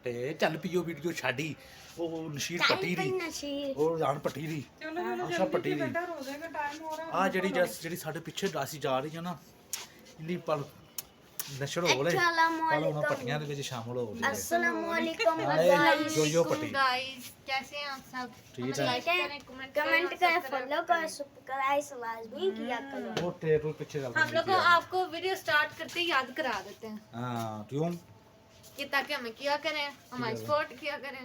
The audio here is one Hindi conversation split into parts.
ਤੇ ਚੱਲ ਪੀਓ ਵੀਡੀਓ ਛਾੜੀ ਉਹ ਨਸ਼ੀਰ ਪੱਟੀ ਦੀ ਉਹ ਜਾਨ ਪੱਟੀ ਦੀ ਅੱਛਾ ਪੱਟੀ ਦੀ ਆ ਜਿਹੜੀ ਸਾਡੇ ਪਿੱਛੇ ਰਾਸੀ ਜਾ ਰਹੀ ਹੈ ਨਾ ਇੰਨੀ ਪਲ ਨਸ਼ਰ ਹੋ ਲੈ ਪਲ ਉਹਨਾਂ ਪੱਟੀਆਂ ਦੇ ਵਿੱਚ ਸ਼ਾਮਲ ਹੋ ਗਏ अस्सलामुअलैकुम जो पट्टी गाइस कैसे हैं आप सब? ठीक है कमेंट करें फॉलो करें सब्सक्राइब लाजमी किया करो वो टेबल पीछे चल हम लोग आपको वीडियो स्टार्ट करते ही याद करा देते हैं हां क्यों कि ताकि हमें किया करें, हमारी सपोर्ट किया करें।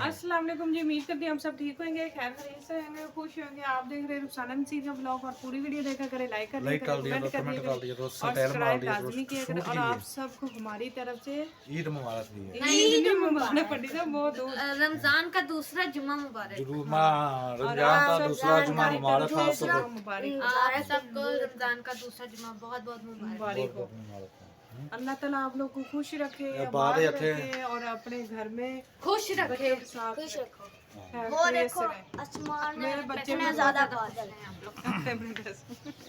अस्सलाम वालेकुम जी, उम्मीद करती हैं हम सब ठीक होंगे, खैर खैरियत से होंगे, खुश होंगे। आप देख रहे हैं रुखसाना नसीर का ब्लॉग और पूरी वीडियो देखा करें, लाइक कर दिया करें, कमेंट कर दिया तो और सब्सक्राइब लाजमी किया करें। और आप सबको हमारी तरफ से ईद मुबारक भी ईद मुबारक पड़ी था बहुत रमजान का दूसरा जुम्मा मुबारक। जरूर मां रमजान का दूसरा जुम्मा मुबारक आप सबको मुबारक आप सबको रमजान का दूसरा जुम्मा बहुत बहुत मुबारक हो। अल्लाह ताला आप लोग को खुश रखे, बाहर आबाद रखे और अपने घर में खुश रखे। खुश रखो खैर वो खैरियत देखो से रहें। आसमान मेरे में बच्चे कितना भी ज्यादा बादल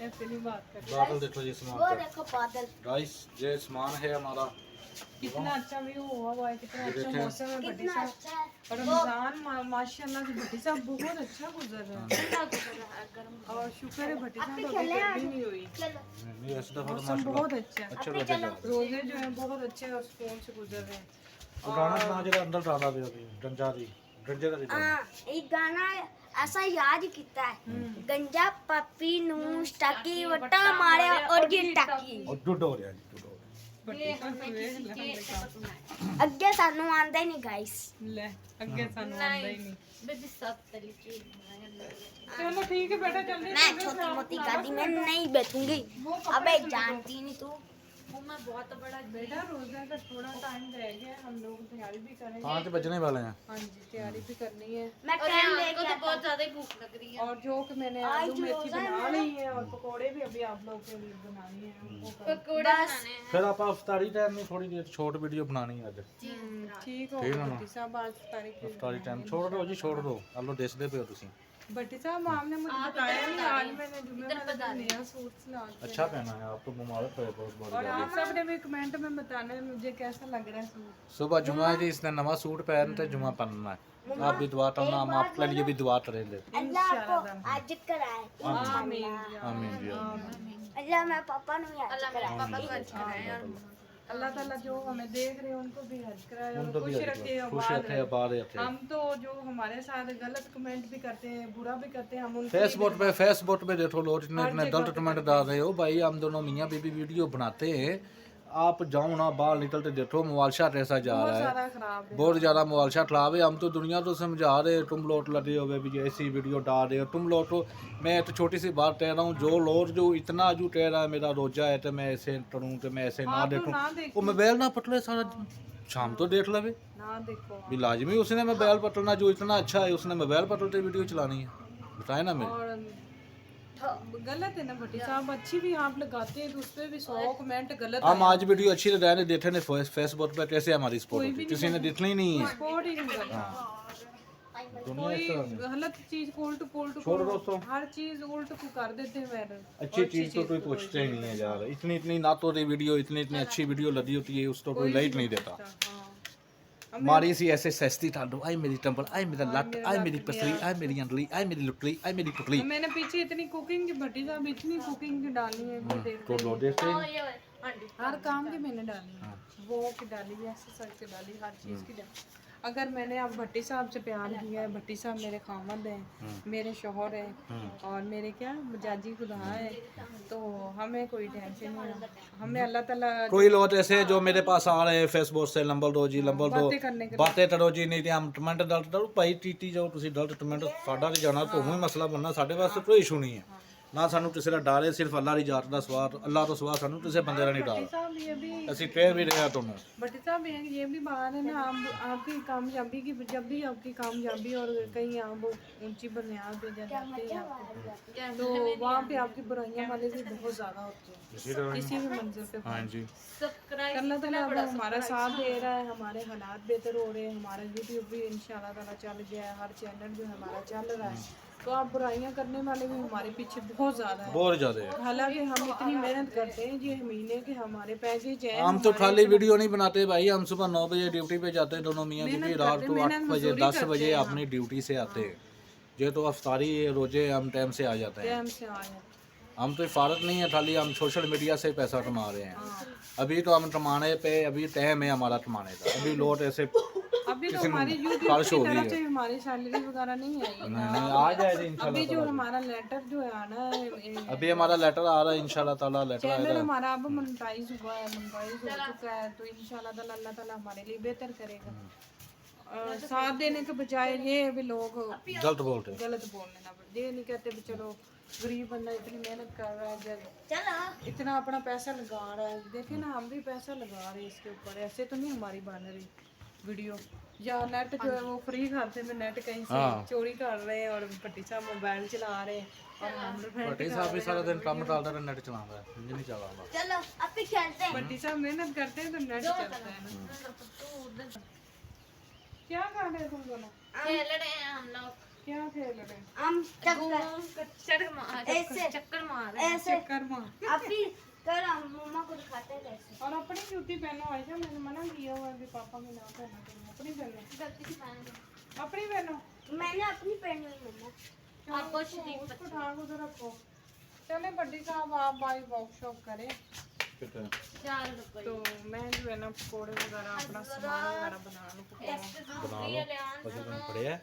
ऐसे नहीं बात कर बादल देखो ये वो आसमान देखो बादल गाइस ये आसमान है हमारा कितना अच्छा व्यू हुआ है, कितना अच्छा देखें। मौसम है भट्टी कितना साहब। अच्छा है और रमजान माशाल्लाह से भट्टी साहब बहुत अच्छा गुजर रहा है और शुक्र है भट्टी साहब अभी गर्मी नहीं हुई, चलो नहीं ऐसा तो मौसम माशाल्लाह बहुत अच्छा है, अच्छा रोजे जा रोजे जो है बहुत अच्छे और सुकून से गुजर रहे हैं। गाना सुना जरा अंदर डाला दे अभी डंजा दी डंजे का दी हाँ एक गाना ऐसा याद किया है गंजा पप्पी नूश टाकी वटा मारे और ये टाकी और डुडो हो रहा है डुडो भट्टी साहब तो वे ਅੱਗੇ ਸਾਨੂੰ ਆਂਦਾ ਹੀ ਨਹੀਂ ਗਾਇਸ ले अगे सानू आंदा ही नहीं। बेबी सब तरीके चलो ठीक है बेटा जल्दी मैं छोटी मोटी गाड़ी में नहीं बैठूंगी अबे जानती नहीं तू वो मैं बहुत बड़ा बेटा रोजा का थोड़ा टाइम रह गया, हम लोग तैयारी भी करेंगे। 5 बजने वाले हैं हाँ जी तैयारी भी करनी है। मैं और टाइम यहाँ ले को गया तो बहुत ज्यादा ही भूख लग रही है। और जो कि मैंने आलू मेथी बना ली है और पकोड़े भी अभी आप लोग के लिए बनानी है वो पकौड़े बनाने हैं। फिर आप इफ्तारी टाइम में थोड़ी देर शॉर्ट वीडियो बनानी है आज ठीक हो ठीक है ना? भट्टी साहब आज तारीख इफ्तारी टाइम छोड़ दो जी छोड़ दो आप लोग देखते पे हो तुसी भट्टी साहब आपने मुझे बताया नहीं, आज मैंने जुम्मे वाला दिन नया सूट सिला के अच्छा पहना है आपको मुबारक हो बहुत बहुत और आप सब ने भी कमेंट में बताना है मुझे कैसा लग रहा है सूट। सुबह जुमा है जी इसने नवा सूट पहनते जुमा पहनना है आप भी दुआ करना हम आपके लिए भी दुआ करेंगे अल्लाह आपको आज कराए आमीन आमीन जी आमीन अल्लाह मैं पापा ने आज अल्लाह मेरे कराए पापा को अच्छा कराए और अल्लाह ताला जो हमें देख रहे हैं उनको भी हज कराए और उनको भी खुश रखे खुश आबाद रखे रखे। आबाद रखे हम तो जो हमारे साथ गलत कमेंट भी करते हैं, बुरा भी करते हैं, हम उनको फेसबुक पे देखो लोग इतने इतने गलत कमेंट डाल रहे हो भाई हम दोनों मियाँ बीबी वीडियो बनाते हैं आप जाओ ना बाहर निकलते देखो मुआलशा कैसा जा रहा है सारा खराब है। बहुत ज़्यादा मुआलशा खराब है हम तो दुनिया तो समझा रहे हैं तुम लोग लगे हुए भी ऐसी वीडियो डाल रहे हो तुम लोग तो मैं तो छोटी सी बात कह रहा हूँ जो लोग जो इतना जो कह रहा है मेरा रोजा है तो मैं ऐसे करूँ तो मैं ऐसे ना आप तो देखूँ ना देखो, वो मोबाइल ना पटले सारा दिन। शाम तो देख लवे ना देखो भी लाजमी उसने मोबाइल पटलना जो इतना अच्छा है उसने मोबाइल पटलते वीडियो चलानी है बताए ना मेरे और गलत है ना भट्टी साहब, अच्छी भी आप लगाते हैं तो उस पे भी 100 कमेंट गलत हम आज वीडियो अच्छी रहने देखे ने फेसबुक पे कैसे हमारी सपोर्ट होती किसी ने देखना ही नहीं है सपोर्ट ही नहीं करता। दुनिया इस तरह है। कोई गलत चीज उल्ट पुल्ट छोड़ दोस्तों हर चीज उल्ट को कर देते हैं मैडम। अच्छी चीज तो कोई पूछते ही नहीं है यार इतनी इतनी ना तो वीडियो इतनी इतनी अच्छी वीडियो लगी होती है उसको कोई लाइक नहीं देता हाँ मारी सी ऐसे सस्ती ठाडो आई मेरी टंबल आई मेरा लट आई मेरी पसली आई मेरी अंडली आई मेरी लुटली आई मेरी पुतली मैंने पीछे इतनी कुकिंग की भट्टी साहब इतनी कुकिंग की डाली है वो देखते तो लो देखते हैं। ये आंटी हर काम की मैंने डाली है, वो की डाली है, एक्सरसाइज की डाली, हर चीज़ की डाली। अगर मैंने अब भट्टी साहब से प्यार किया है, भट्टी साहब मेरे खामद हैं, मेरे शोहर हैं और मेरे क्या मजाजी खुदा है, तो हमें कोई टेंशन नहीं है। हमें अल्लाह ताला कोई लोग ऐसे जो मेरे पास आ रहे हैं फेसबुक से नंबर दो जी नंबर दो बातें करने के बातें करो जी नहीं ਤੇ ਹਮ ਕਮੈਂਟ ਡਲਟ ਕਰੋ ਭਾਈ ਟੀਟੀ ਜਾਓ ਤੁਸੀਂ ਡਲਟ ਕਮੈਂਟ ਸਾਡਾ ਨਹੀਂ ਜਾਣਾ ਤੁਹਾਨੂੰ ਹੀ ਮਸਲਾ ਬਣਨਾ ਸਾਡੇ ਵਾਸਤੇ ਕੋਈ ਇਸ਼ੂ ਨਹੀਂ ਹੈ ਨਾ ਸਾਨੂੰ ਕਿਸੇ ਦਾ ਡਰ ਹੈ ਸਿਰਫ ਅੱਲਾਹ ਦੀ ਜਾਤ ਦਾ ਸਵਾਦ ਅੱਲਾਹ ਤੋਂ ਸਵਾ ਸਾਨੂੰ ਕਿਸੇ ਬੰਦੇ ਦਾ ਨਹੀਂ ਡਰ साहब ये भी ਅਸੀਂ ਕਹਿ ਵੀ ਰਹੇ ਹਾਂ ਤੁਹਾਨੂੰ भट्टी साहब ये भी बात है ना, आपकी कामयाबी की जब भी आपकी कामयाबी और कहीं आप ऊंची बुनियाद पे जाते हैं आपको, तो वहाँ पे आपकी बुराइयां वाले भी बहुत ज़्यादा होती हैं किसी भी मंजिल पे। हाँ जी सब्सक्राइब अल्लाह ताला अब हमारा साथ दे रहा है, हमारे हालात बेहतर हो रहे हैं, हमारा यूट्यूब भी इंशाल्लाह ताला चल गया है, हर चैनल जो हमारा चल रहा है तो आप बुराइयां करने वाले भी हमारे पीछे बहुत ज्यादा है। बहुत ज्यादा है। हालांकि हम इतनी मेहनत करते हैं, ये महीने के हमारे पैकेज हैं। हम तो खाली वीडियो नहीं बनाते भाई, हम सुबह 9 बजे ड्यूटी पे जाते हैं दोनों मियाँ बीवी, रात को 8 बजे 10 बजे अपनी ड्यूटी से आते हैं। ये तो अफ्तारी रोजे हम टाइम से आ जाते हैं। टाइम से आए। हम तो फारत नहीं है, खाली हम सोशल मीडिया से पैसा कमा रहे हैं। अभी तो हम कमाने पे अभी टाइम है हमारा कमाने का, अभी लोट ऐसे अभी तो हमारी यूट्यूब बारिश हो की रही तरफ से है। हमारी सैलरी वगैरह नहीं आई। नहीं आ जाएगी अभी इंशाल्लाह जो ताला। हमारा लेटर जो है आना है, अभी हमारा लेटर आ रहा है इंशाल्लाह ताला, लेटर चैनल आएगा। हमारा अब मोनेटाइज हुआ है, मोनेटाइज हो चुका है, तो इंशाल्लाह ताला अल्लाह ताला हमारे लिए बेहतर करेगा। साथ देने के बजाय ये भी लोग गलत बोलते हैं। गलत बोलने ना पड़े। ये नहीं कहते भी चलो गरीब बंदा इतनी मेहनत कर रहा है, चलो इतना अपना पैसा लगा रहा है, देखे ना हम भी पैसा लगा रहे हैं इसके ऊपर। ऐसे तो नहीं हमारी बन रही वीडियो, या नेट जो है वो फ्री खाते में नेट कहीं से चोरी कर रहे हैं, और भट्टी साहब मोबाइल चला रहे हैं और हम लोग भट्टी साहब भी सारा दिन काम डालता है, नेट चलाता है, मुझे नहीं चलाता। चलो अब भी खेलते हैं। भट्टी साहब मेहनत करते हैं तो नेट चलता है ना। क्या कर रहे हैं तुम दोनों? खेल रहे हैं हम लोग, क्या खेल रहे हैं? हम ऐसे चक्कर मार रहे ऐसे चक्कर मार। अभी कर हम मम्मा को दिखाते हैं कैसे। और अपनी जूती पहनो आयशा, मैंने मना किया हुआ है कि पापा की ना पहना करो। अपनी पहनो, अपनी पहनो। मैंने अपनी पहनी हुई मम्मा। आपको उसको ढाक उधर रखो। चले भट्टी साहब आप भाई वर्कशॉप करें, 4 रुपए तो मैं जो है ना पकौड़े वगैरह अपना सामान वगैरह बना लूँ। पड़े हैं।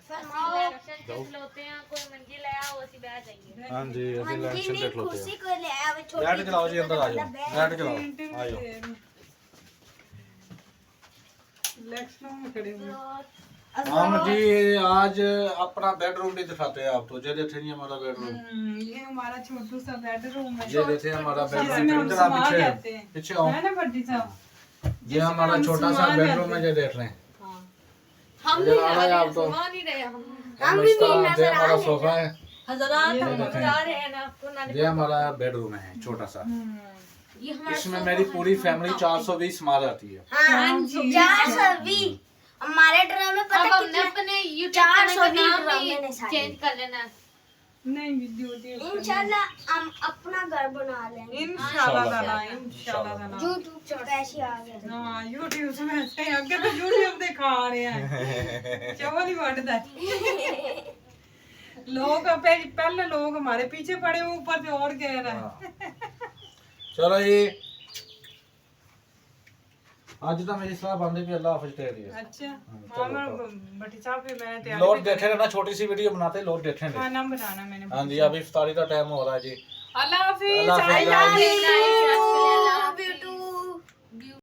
लोते हैं कोई मंजिल आया उसी बैठ जाएंगे। हाँ जी, अभी इलेक्शन देख लो। खुशी को ले आया वो छोटी लाइट चलाओ जी, अंदर आ जाओ, लाइट चलाओ, आ जाओ। इलेक्शनों में खड़े हुए। हम जी आज अपना बेडरूम भी दिखाते हैं आप तो। ये देखे नहीं हमारा बेडरूम, ये हमारा छोटू सा बेडरूम है, ये देखे हमारा जिसमें बेडरूम। हम इधर आप समा जाते पीछे हैं। पीछे आओ, है ना भट्टी साहब? ये हमारा छोटा सा बेडरूम है, ये देख रहे हैं। हम नजर आ रहा है आप तो? मान नहीं रहे हम भी इसका नजर ये आ हमारा रहे सोफा है, हजरात हम बता रहे हैं ना आपको ना। ये हमारा बेडरूम है छोटा सा। ये हमारा इसमें मेरी पूरी फैमिली 420 मार आती है। हाँ जी 420 हमारे ड्रामे अब पता हमने कितना अपने YouTube 420 चैनल का नाम ड्रामे ने ही सारे। चेंज कर लेना है। नहीं वीडियो इंशाल्लाह हम अपना घर बना लेंगे। इंशाल्लाह ताला, इंशाल्लाह ताला। यूट्यूब से पैसे आ गए। हाँ यूट्यूब से वैसे अगे तो यूट्यूब दिखा रहे हैं, चवल ही बढ़ता है। लोग पहले लोग हमारे पीछे पड़े, ऊपर से और कह रहा है। चलो ये आज तो मेरी सलाह बंदे भी अल्लाह हाफिज कह रही है। अच्छा हाँ भट्टी साहब भी मैंने तैयारी लोग देखेंगे ना, छोटी सी वीडियो बनाते लोग देखेंगे। खाना बनाना मैंने। हाँ जी, अभी इफ्तारी का टाइम हो रहा है जी। अल्लाह हाफिज। अल्लाह हाफिज। I love you.